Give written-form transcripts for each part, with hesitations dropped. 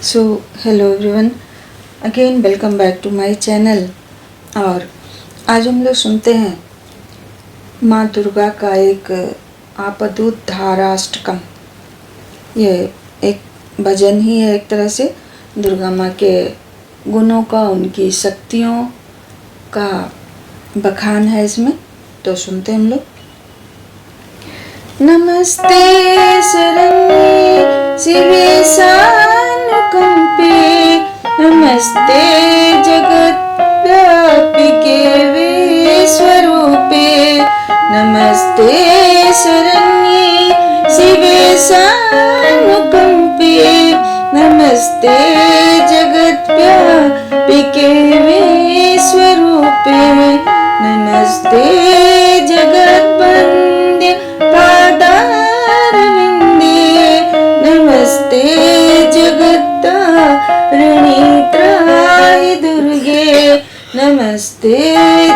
So hello everyone, again welcome back to my channel. और आज हम लोग सुनते हैं माँ दुर्गा का एक आपदूत धाराष्टकम। ये एक भजन ही है, एक तरह से दुर्गा माँ के गुणों का, उनकी शक्तियों का बखान है इसमें। तो सुनते हैं हम लोग। नमस्ते शरण्ये शिवे सानुकंपे, नमस्ते जगद्व्यापिके विश्वरूपे, नमस्ते शरण्ये शिवे सानुकंपे, नमस्ते जगद्व्यापिके विश्वरूपे, नमस्ते जगद्वन्द्य पादारविन्दे, नमस्ते जगत्तारिणीत्राय दुर्गे, नमस्ते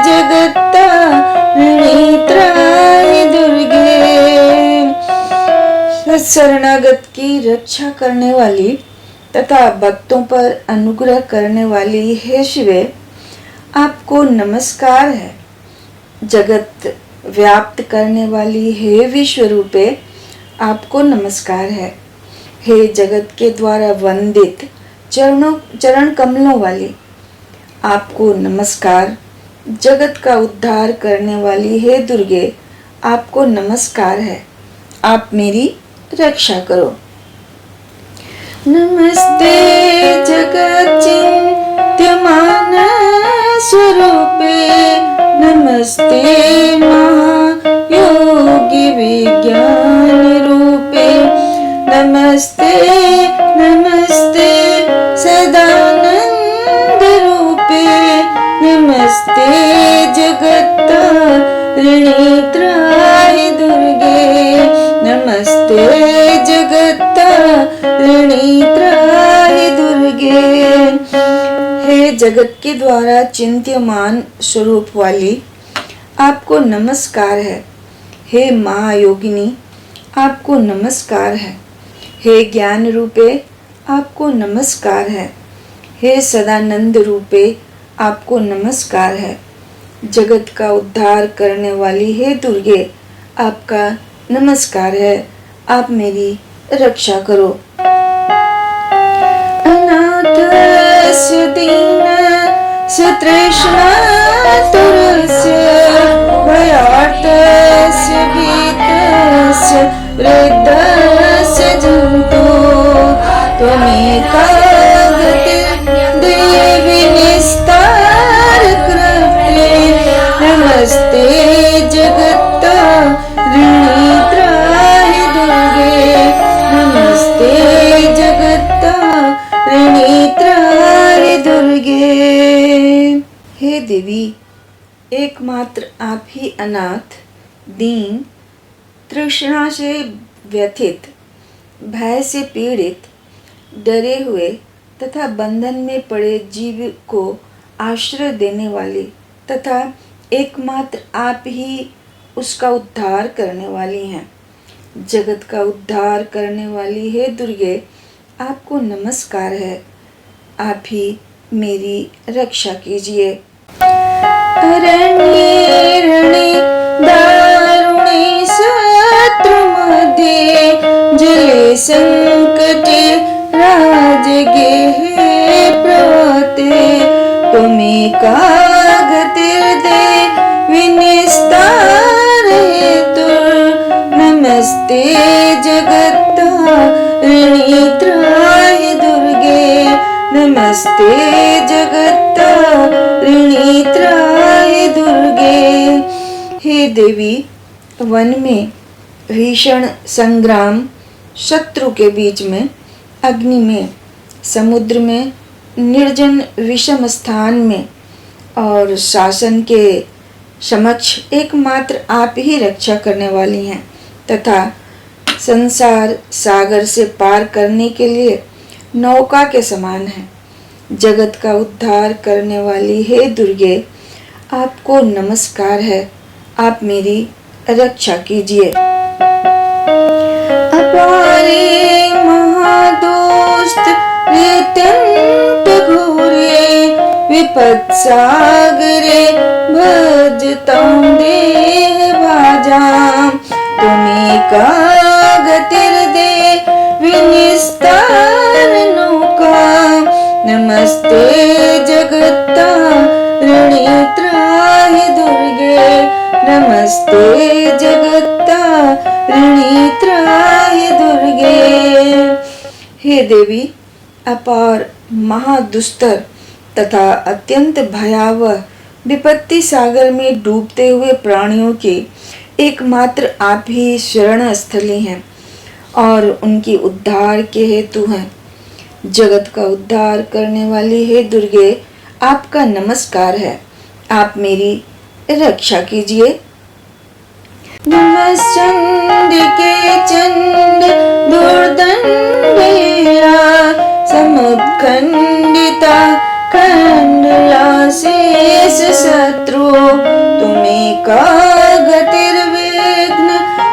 जगत्तारिणीत्राय दुर्गे। शरणागत की रक्षा करने वाली तथा भक्तों पर अनुग्रह करने वाली हे शिवे, आपको नमस्कार है। जगत व्याप्त करने वाली हे विश्वरूपे, आपको नमस्कार है। हे जगत के द्वारा वंदित चरण कमलों वाली, आपको नमस्कार। जगत का उद्धार करने वाली हे दुर्गे, आपको नमस्कार है। आप मेरी रक्षा करो। नमस्ते जगच्चिन्त्यमान स्वरूपे, नमस्ते महायोगी विज्ञान रूपे, नमस्ते नमस्ते सदानंद रूपे, नमस्ते जगत्तारिणीत्राय दुर्गे, नमस्ते जगत्तारिणीत्राय दुर्गे। हे जगत के द्वारा चिंत्यमान स्वरूप वाली, आपको नमस्कार है। हे महायोगिनी, आपको नमस्कार है। हे ज्ञान रूपे, आपको नमस्कार है। हे सदानंद रूपे, आपको नमस्कार है। जगत का उद्धार करने वाली हे दुर्गे, आपका नमस्कार है। आप मेरी रक्षा करो। अनाथस्य दीनस्य तृष्णातुरस्य भयार्तस्य भीतस्य वृद्धस्य जन्तु त्वमेका गतिर्देवि निस्तारकृते, नमस्ते जगत्तारिणीत्राय दुर्गे, नमस्ते जगत्तारिणीत्राय दुर्गे। हे देवी, एकमात्र आप ही अनाथ, दीन, तृष्णा से व्यथित, भय से पीड़ित, डरे हुए तथा बंधन में पड़े जीव को आश्रय देने वाली तथा एकमात्र आप ही उसका उद्धार करने वाली हैं। जगत का उद्धार करने वाली हे दुर्गे, आपको नमस्कार है। आप ही मेरी रक्षा कीजिए। अरण्ये रणे दारुणे शत्रुमध्ये, जले संकटे राजगेहे प्रवते, त्वमेका गतिर्देवि निस्तारयेतुर्, नमस्ते जगत्तारिणीत्राय दुर्गे, नमस्ते जगत्तारिणीत्राय दुर्गे। हे देवी, वन में भीषण संग्राम, शत्रु के बीच में, अग्नि में, समुद्र में, निर्जन विषम स्थान में और शासन के समक्ष एकमात्र आप ही रक्षा करने वाली हैं तथा संसार सागर से पार करने के लिए नौका के समान है। जगत का उद्धार करने वाली हे दुर्गे, आपको नमस्कार है। आप मेरी रक्षा कीजिए। अपारे महादोस्त विपद सागरे भजतां देह भाजाम तुम्हें कागतिर्दे विनिस्तार नौका नमस्ते जगत्तारिणी त्राहि दुर्गे नमस्ते जगत्तारिणी त्राहि दुर्गे। हे देवी, अपार महादुस्तर तथा अत्यंत भयावह विपत्ति सागर में डूबते हुए प्राणियों के एकमात्र आप ही शरण स्थली हैं और उनकी उद्धार के हेतु हैं। जगत का उद्धार करने वाली हे दुर्गे, आपका नमस्कार है। आप मेरी रक्षा कीजिए। नमश्चंडिके चंड दुर्दंडेया समुत्खंडिता खंडला शेष शत्रु तुम्हें कागतिर्विघ्न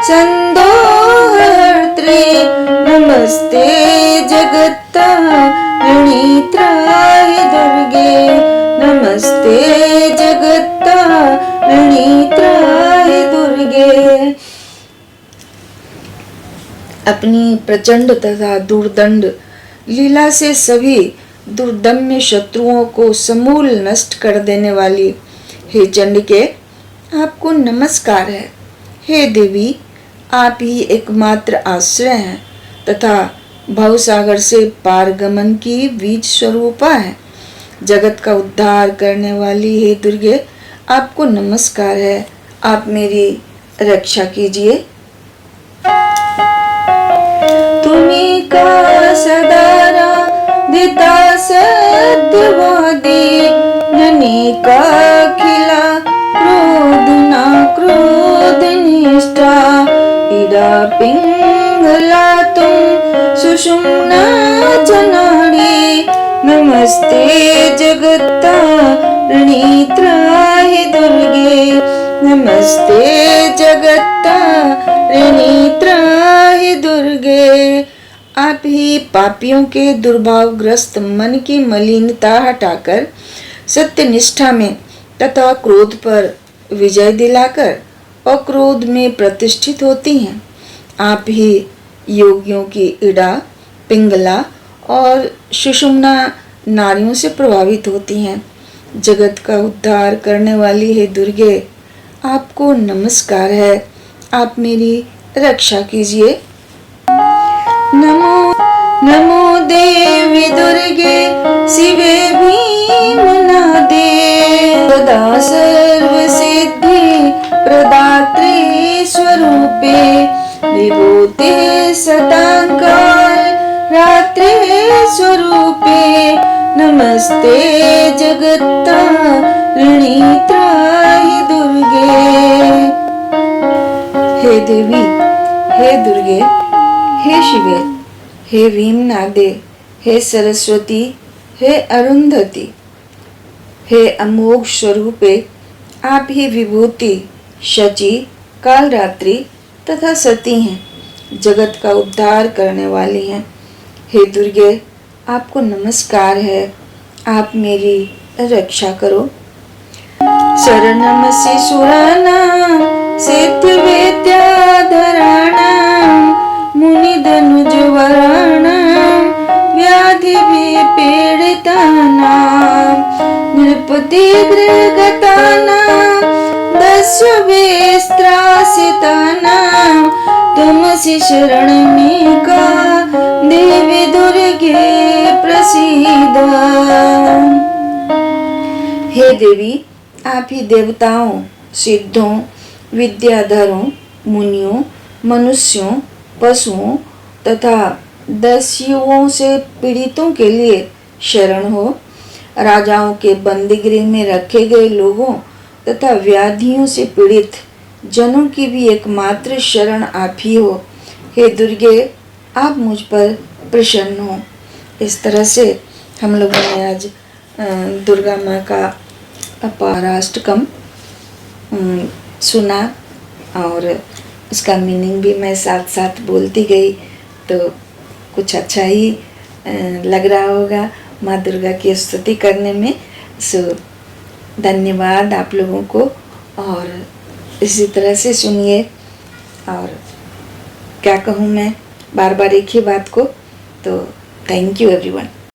संदोहर्त्री नमस्ते जगत्तारिणी त्राहि दुर्गे नमस्ते जगत्तारिणी त्राहि दुर्गे। अपनी प्रचंड तथा दुर्दंड लीला से सभी दुर्दम्य शत्रुओं को समूल नष्ट कर देने वाली हे चंडिके, आपको नमस्कार है। हे देवी, आप ही एकमात्र आश्रय हैं तथा भवसागर से पारगमन की बीज स्वरूपा है। जगत का उद्धार करने वाली हे दुर्गे, आपको नमस्कार है। आप मेरी रक्षा कीजिए। तुम्हीं का सदारा दिता सत्यवादी ननी का खिला क्रोध ना क्रोध निष्ठा इड़ा पिंगला तुम सुषुम्ना जनाड़ी नमस्ते जगत्तारिणी त्राहि दुर्गे नमस्ते जगत्तारिणी त्राहि दुर्गे। आप ही पापियों के दुर्भावग्रस्त मन की मलिनता हटाकर सत्य निष्ठा में तथा क्रोध पर विजय दिलाकर अक्रोध में प्रतिष्ठित होती हैं। आप ही योगियों की इड़ा, पिंगला और सुषुम्ना नारियों से प्रभावित होती हैं। जगत का उद्धार करने वाली हे दुर्गे, आपको नमस्कार है। आप मेरी रक्षा कीजिए। नमो नमो देवी दुर्गे शिवे भीमनादे सदा सर्व सिद्धि प्रदात्री स्वरूपे विभूति सतांकाल रात्रि स्वरूपे नमस्ते जगत्तारिणी त्राहि दुर्गे। हे देवी, हे दुर्गे, हे शिवे, हे भीमनादे, हे सरस्वती, हे अरुंधति, हे अमोघ स्वरूपे, आप ही विभूति, शची, कालरात्रि तथा सती हैं। जगत का उद्धार करने वाली हैं। हे दुर्गे, आपको नमस्कार है। आप मेरी रक्षा करो। शरणमसि सुराणां सिद्धिविद्याधराणां मुनिधनुजवराणां व्याधिविपीडितानां नृपतिगृहगतानां दस्युभिस्त्रासितानां तुमसि शरणमेका देवी दुर्गे प्रसीद। हे देवी, आप ही देवताओं, सिद्धों, विद्याधरों, मुनियों, मनुष्यों, पशुओं तथा दस्युओं से पीड़ितों के लिए शरण हो। राजाओं के बंदीगृह में रखे गए लोगों तथा व्याधियों से पीड़ित जनों की भी एकमात्र शरण आप ही हो। हे दुर्गे, आप मुझ पर प्रसन्न हो। इस तरह से हम लोगों ने आज दुर्गा माँ का अपाराष्टकम सुना और उसका मीनिंग भी मैं साथ साथ बोलती गई, तो कुछ अच्छा ही लग रहा होगा माँ दुर्गा की स्तुति करने में। सो धन्यवाद आप लोगों को, और इसी तरह से सुनिए। और क्या कहूँ मैं, बार बार एक ही बात को, तो थैंक यू एवरीवन।